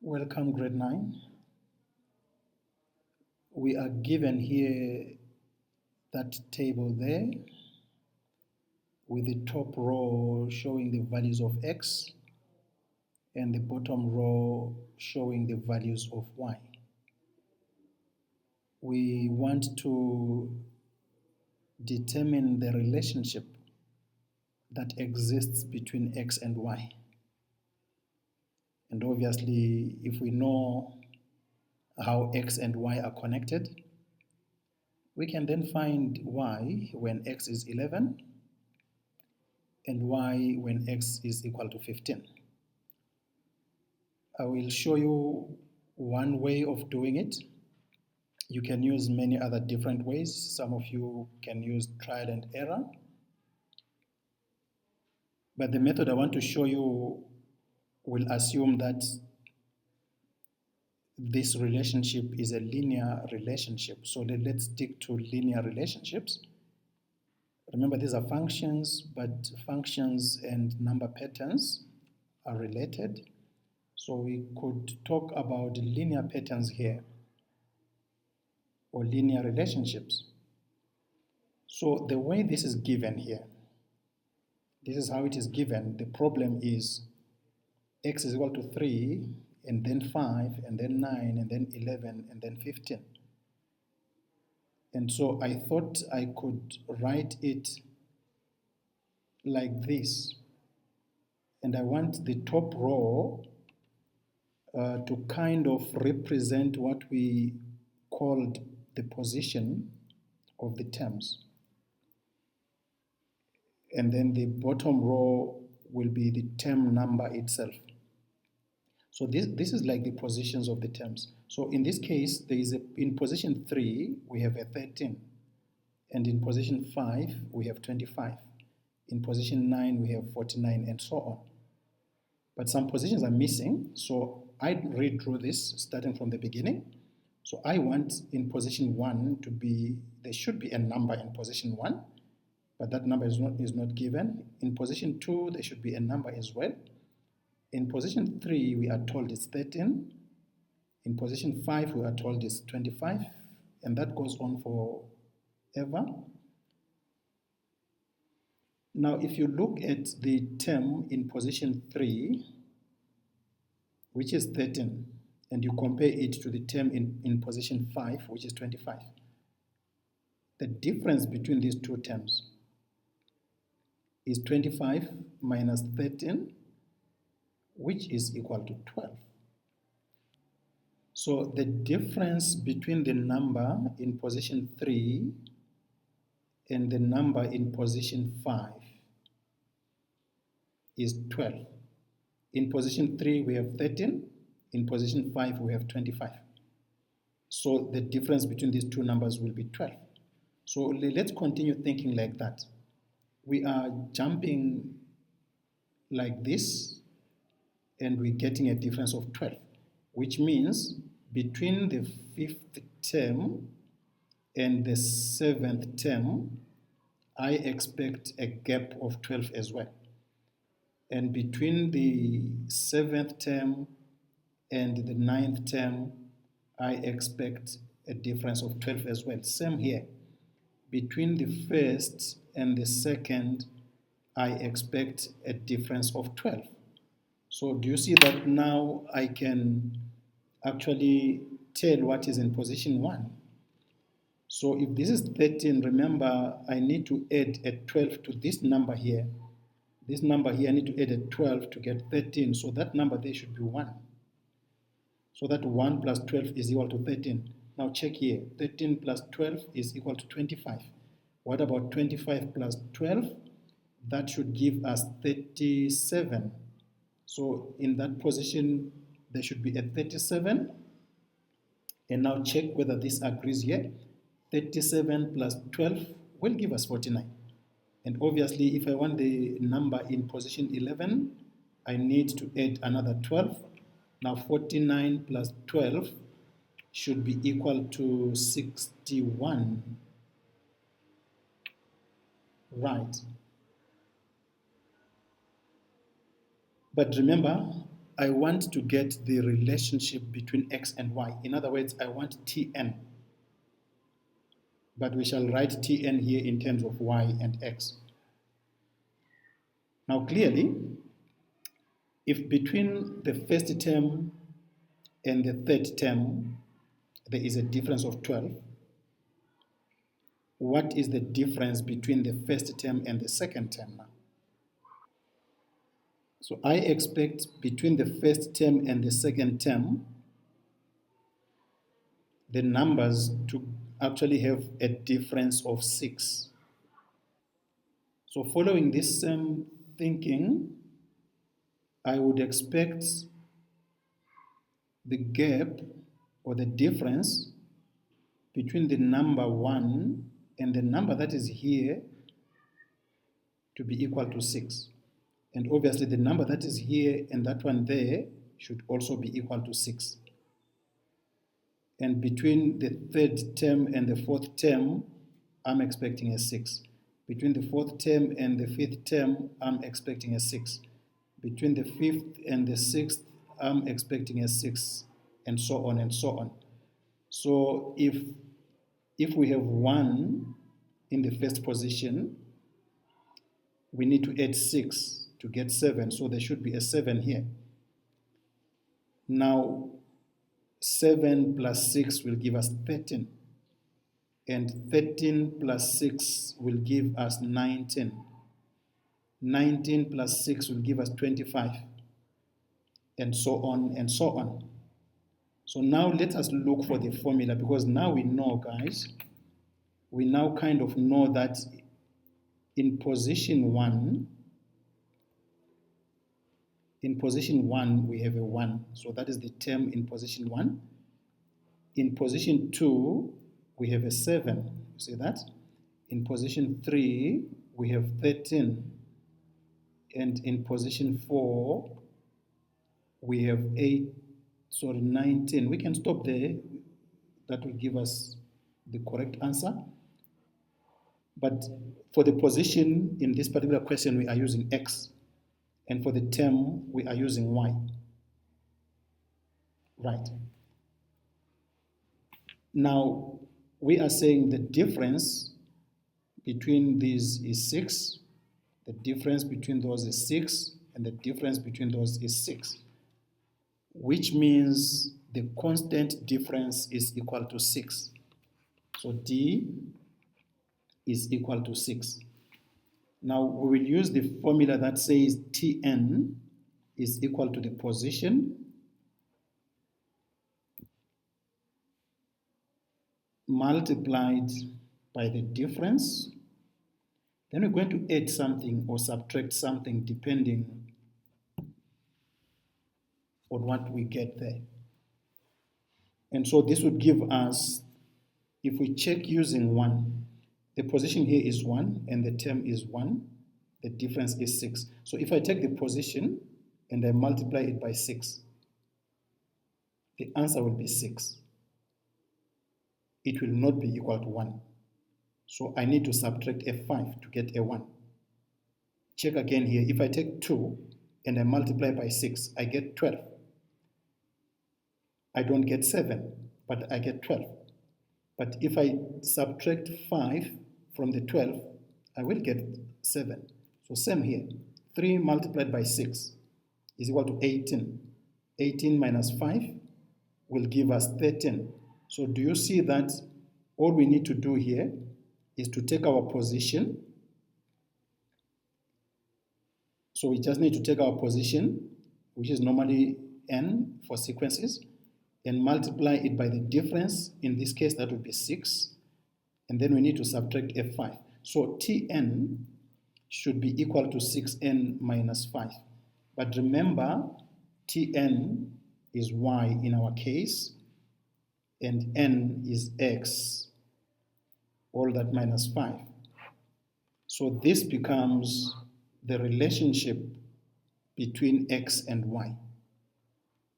Welcome, grade 9. We are given here that table there with the top row showing the values of x and the bottom row showing the values of y. We want to determine the relationship that exists between x and y. And obviously, if we know how x and y are connected, we can then find y when x is 11 and y when x is equal to 15. I will show you one way of doing it. You can use many other different ways. Some of you can use trial and error. But the method I want to show you will assume that this relationship is a linear relationship. So let's stick to linear relationships. Remember, these are functions, but functions and number patterns are related. So we could talk about linear patterns here, or linear relationships. So the way this is given here, this is how it is given. The problem is x is equal to 3, and then 5, and then 9, and then 11, and then 15. And so I thought I could write it like this. And I want the top row to kind of represent what we called the position of the terms. And then the bottom row will be the term number itself. So this is like the positions of the terms. So in this case, there is in position 3, we have a 13. And in position 5, we have 25. In position 9, we have 49, and so on. But some positions are missing, so I redraw this starting from the beginning. So I want in position 1 to be, there should be a number in position 1, but that number is not given. In position 2, there should be a number as well. In position 3, we are told it's 13. In position 5, we are told it's 25, and that goes on forever. Now, if you look at the term in position 3, which is 13, and you compare it to the term in position 5, which is 25, the difference between these two terms is 25 minus 13, which is equal to 12. So the difference between the number in position 3 and the number in position 5 is 12. In position 3, we have 13. In position 5, we have 25. So the difference between these two numbers will be 12. So let's continue thinking like that. We are jumping like this, and we're getting a difference of 12, which means between the 5th term and the 7th term, I expect a gap of 12 as well. And between the 7th term and the 9th term, I expect a difference of 12 as well. Same here. Between the 1st and the 2nd, I expect a difference of 12. So do you see that now I can actually tell what is in position 1? So if this is 13, remember I need to add a 12 to this number here. This number here, I need to add a 12 to get 13. So that number there should be 1. So that 1 plus 12 is equal to 13. Now check here. 13 plus 12 is equal to 25. What about 25 plus 12? That should give us 37. So in that position, there should be a 37. And now check whether this agrees here. 37 plus 12 will give us 49. And obviously, if I want the number in position 11, I need to add another 12. Now 49 plus 12 should be equal to 61. Right. But remember, I want to get the relationship between x and y. In other words, I want Tn. But we shall write Tn here in terms of y and x. Now clearly, if between the first term and the third term there is a difference of 12, what is the difference between the first term and the second term now? So I expect between the first term and the second term, the numbers to actually have a difference of 6. So following this same thinking, I would expect the gap or the difference between the number 1 and the number that is here to be equal to 6. And obviously the number that is here and that one there should also be equal to 6. And between the third term and the fourth term, I'm expecting a 6. Between the fourth term and the fifth term, I'm expecting a 6. Between the fifth and the sixth, I'm expecting a 6, and so on and so on. So if we have 1 in the first position, we need to add 6 to get 7. So there should be a 7 here. Now, 7 plus 6 will give us 13. And 13 plus 6 will give us 19. 19 plus 6 will give us 25. And so on and so on. So now let us look for the formula, because now we know, guys, we now kind of know that in position 1, we have a 1. So that is the term in position 1. In position 2, we have a 7. You see that? In position 3, we have 13. And in position 4, we have 19. We can stop there. That will give us the correct answer. But for the position in this particular question, we are using x. And for the term, we are using y. Right. Now, we are saying the difference between these is 6. The difference between those is 6. And the difference between those is 6. Which means the constant difference is equal to 6. So D is equal to 6. Now we will use the formula that says Tn is equal to the position multiplied by the difference. Then we're going to add something or subtract something depending on what we get there. And so this would give us, if we check using 1, the position here is 1 and the term is 1, the difference is 6. So if I take the position and I multiply it by 6, the answer will be 6. It will not be equal to 1. So I need to subtract a 5 to get a 1. Check again here. If I take 2 and I multiply by 6, I get 12. I don't get 7, but I get 12. But if I subtract 5 from the 12, I will get 7. So same here. 3 multiplied by 6 is equal to 18. 18 minus 5 will give us 13. So do you see that all we need to do here is to take our position. So we just need to take our position, which is normally n for sequences, and multiply it by the difference. In this case, that would be 6. And then we need to subtract f5. So Tn should be equal to 6n minus 5. But remember, Tn is y in our case, and n is x, all that minus 5. So this becomes the relationship between x and y.